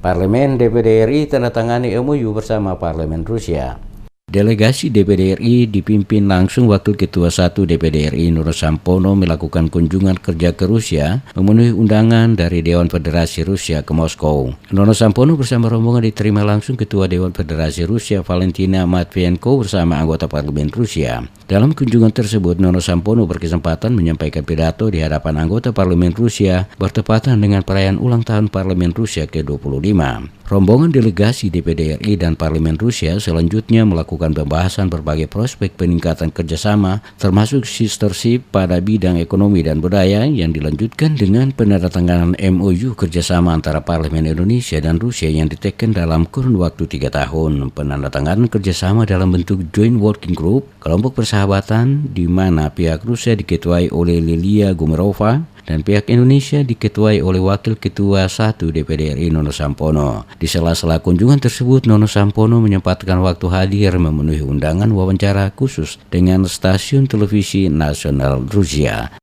Parlemen DPD RI tandatangani MOU bersama Parlemen Rusia. Delegasi DPD RI dipimpin langsung Wakil Ketua 1 DPD RI Nono Sampono melakukan kunjungan kerja ke Rusia memenuhi undangan dari Dewan Federasi Rusia ke Moskow. Nono Sampono bersama rombongan diterima langsung Ketua Dewan Federasi Rusia Valentina Matvienko bersama anggota Parlemen Rusia. Dalam kunjungan tersebut, Nono Sampono berkesempatan menyampaikan pidato di hadapan anggota Parlemen Rusia bertepatan dengan perayaan ulang tahun Parlemen Rusia ke-25. Rombongan delegasi DPD RI dan Parlemen Rusia selanjutnya melakukan pembahasan berbagai prospek peningkatan kerjasama termasuk sistership pada bidang ekonomi dan budaya yang dilanjutkan dengan penandatanganan MOU kerjasama antara Parlemen Indonesia dan Rusia yang diteken dalam kurun waktu 3 tahun. Penandatanganan kerjasama dalam bentuk Joint Working Group, kelompok persahabatan di mana pihak Rusia diketuai oleh Lilia Gumerova dan pihak Indonesia diketuai oleh Wakil Ketua 1 DPD RI Nono Sampono. Di sela-sela kunjungan tersebut, Nono Sampono menyempatkan waktu hadir memenuhi undangan wawancara khusus dengan stasiun televisi nasional Rusia.